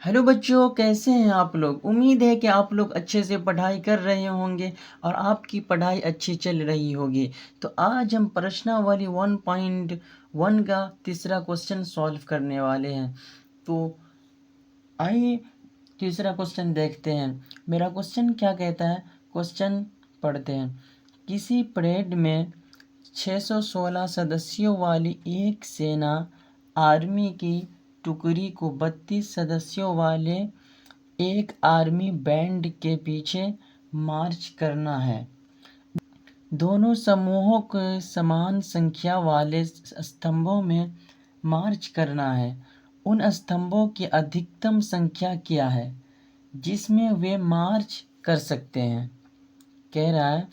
Hello बच्चों, कैसे हैं आप लोग। उम्मीद है कि आप लोग अच्छे से पढ़ाई कर रहे होंगे और आपकी पढ़ाई अच्छी चल रही होगी। तो आज हम प्रश्नावली 1.1 का तीसरा क्वेश्चन सॉल्व करने वाले हैं। तो आइए तीसरा क्वेश्चन देखते हैं। मेरा क्वेश्चन क्या कहता है, क्वेश्चन पढ़ते हैं। किसी परेड में 616 सदस्यों वाली एक सेना आर्मी की टुकड़ी को 32 सदस्यों वाले एक आर्मी बैंड के पीछे मार्च करना है। दोनों समूहों को समान संख्या वाले स्तंभों में मार्च करना है। उन स्तंभों की अधिकतम संख्या क्या है जिसमें वे मार्च कर सकते हैं। कह रहा है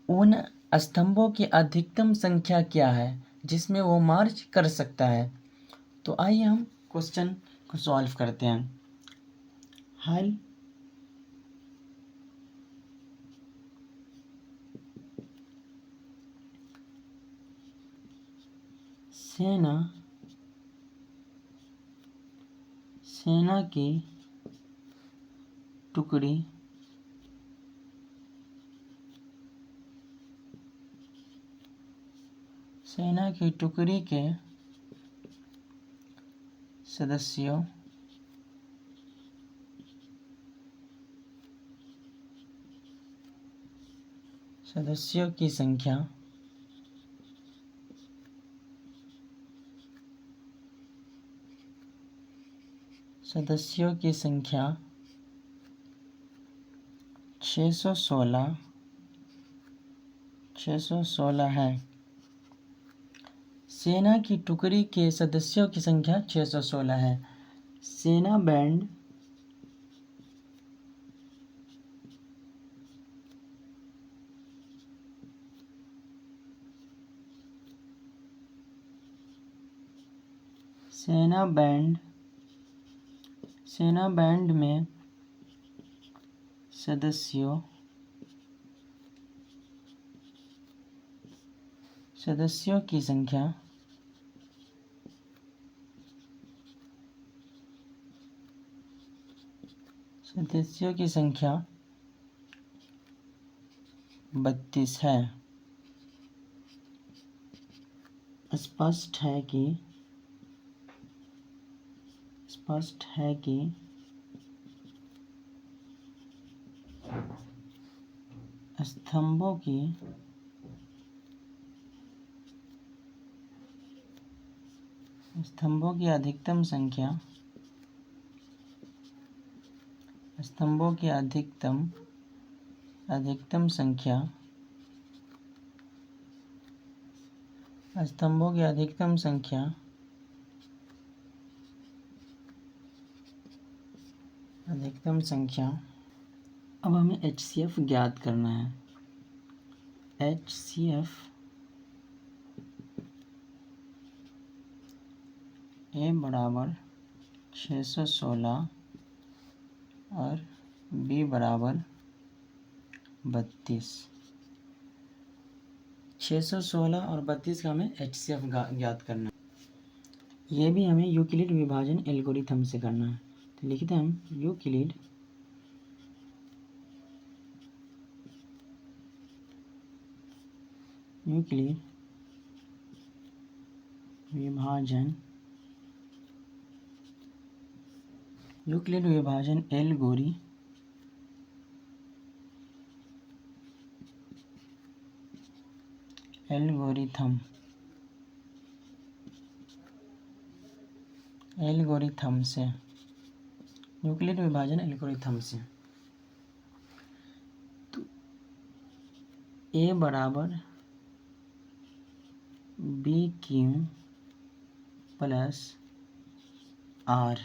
उन स्तंभों की अधिकतम संख्या क्या है जिसमें वो मार्च कर सकता है। तो आइए हम क्वेश्चन को सॉल्व करते हैं। हल सेना की टुकड़ी के सदस्यों की संख्या 616 है। सेना की टुकड़ी के सदस्यों की संख्या 616 है। सेना बैंड सेना बैंड में सदस्यों की संख्या 32 है। स्पष्ट है कि स्तंभों की अधिकतम संख्या अब हमें HCF ज्ञात करना है। HCF A बराबर 616 और B बराबर 32। 616 और 32 का हमें HCF ज्ञात करना है। ये भी हमें यूक्लिड विभाजन एल्गोरिथम से करना है। तो लिखते हैं हम यूक्लिड विभाजन एल्गोरिथम से यूक्लिड विभाजन एल्गोरिथम से तो A बराबर BQ प्लस R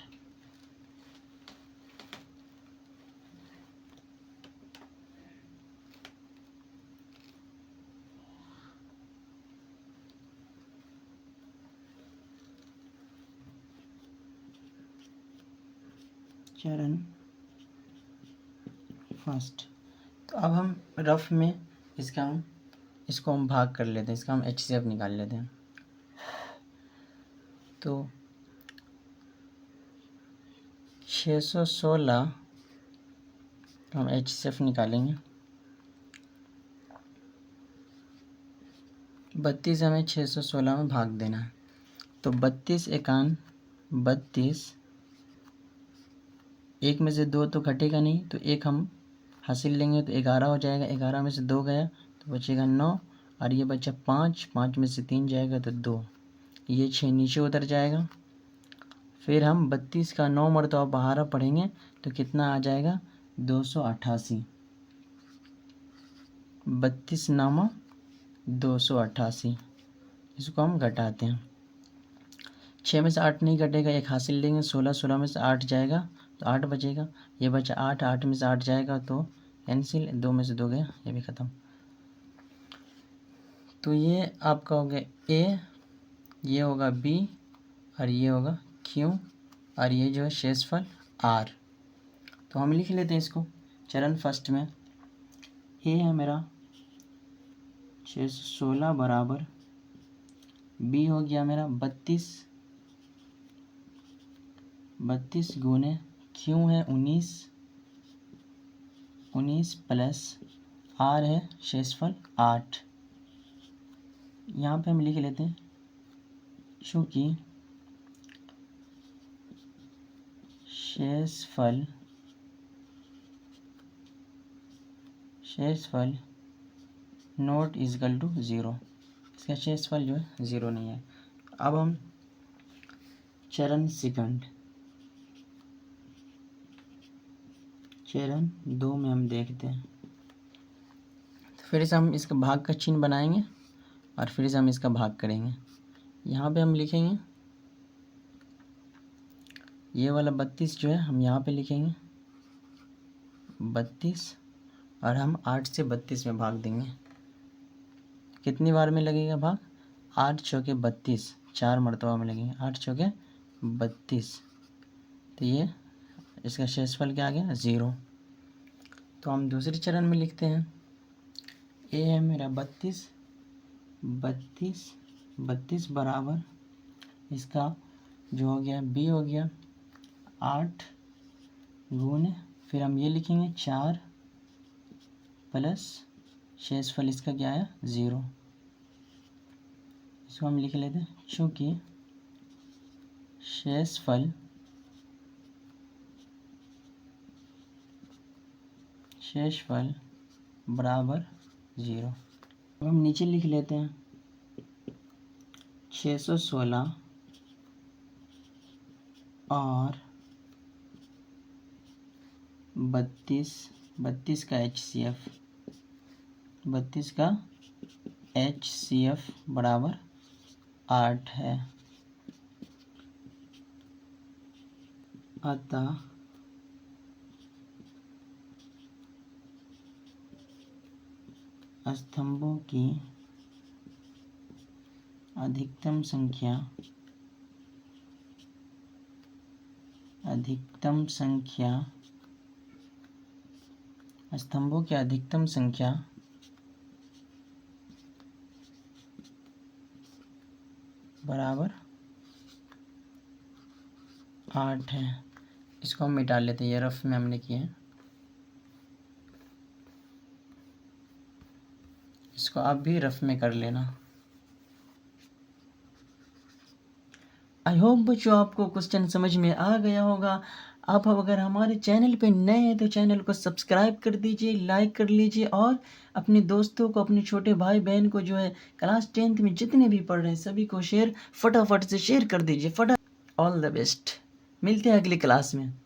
चरण फर्स्ट। तो अब हम रफ में इसको हम भाग कर लेते हैं। इसका हम HCF निकाल लेते हैं। तो 616 हम HCF निकालेंगे। 32 हमें 616 में भाग देना है, तो 32 एकान 32, एक में से 2 तो घटेगा नहीं, तो एक हम हासिल लेंगे तो 11 हो जाएगा। 11 में से 2 गया तो बचेगा 9, और ये बचा 5, 5 में से 3 जाएगा तो 2, ये 6 नीचे उतर जाएगा। फिर हम 32 का 9 मरतबा बहारा पढ़ेंगे तो कितना आ जाएगा, 288। 32 नामा 288, इसको हम घटाते हैं। 6 में से 8 नहीं घटेगा, एक हासिल लेंगे, 16, 16 में से 8 जाएगा तो 8 बचेगा। ये बचा 8, 8 में से 8 जाएगा तो कैंसिल, 2 में से 2 गया, ये भी ख़त्म। तो ये आपका हो गया ए, ये होगा बी, और ये होगा क्यू, और ये जो है शेषफल आर। तो हम लिख लेते हैं इसको चरण फर्स्ट में। ए है मेरा 616 बराबर, बी हो गया मेरा 32 गुने क्यू है 19 प्लस आर है शेषफल 8। यहाँ पे हम लिख लेते हैं चूँकि शेषफल नॉट इजकल टू 0, इसका शेषफल जो है 0 नहीं है। अब हम चरण चरण 2 में हम देखते हैं। तो फिर से हम इसका भाग का चिन्ह बनाएंगे और फिर से हम इसका भाग करेंगे। यहाँ पे हम लिखेंगे ये वाला 32 जो है हम यहाँ पे लिखेंगे 32, और हम 8 से 32 में भाग देंगे। कितनी बार में लगेगा भाग, 8 चौके 32, 4 मरतबा में लगेंगे, 8 चौके 32। तो ये इसका शेषफल क्या आ गया, 0। तो हम दूसरे चरण में लिखते हैं। ए है मेरा 32 बराबर, इसका जो हो गया बी हो गया 8 गुने, फिर हम ये लिखेंगे 4 प्लस शेषफल इसका क्या है, 0। इसको हम लिख लेते हैं चूँकि शेषफल बराबर 0। अब हम नीचे लिख लेते हैं 616 और 32 का HCF बराबर 8 है। अतः स्तंभों की अधिकतम संख्या स्तंभों की अधिकतम संख्या बराबर 8 है। इसको हम मिटा लेते हैं, ये रफ में हमने किया है, इसको आप भी रफ में कर लेना। आई होप बच्चों आपको क्वेश्चन समझ में आ गया होगा। आप अगर हमारे चैनल पे नए हैं तो चैनल को सब्सक्राइब कर दीजिए, लाइक कर लीजिए, और अपने दोस्तों को, अपने छोटे भाई बहन को जो है क्लास 10th में जितने भी पढ़ रहे हैं सभी को फटाफट से शेयर कर दीजिए। ऑल द बेस्ट, मिलते हैं अगली क्लास में।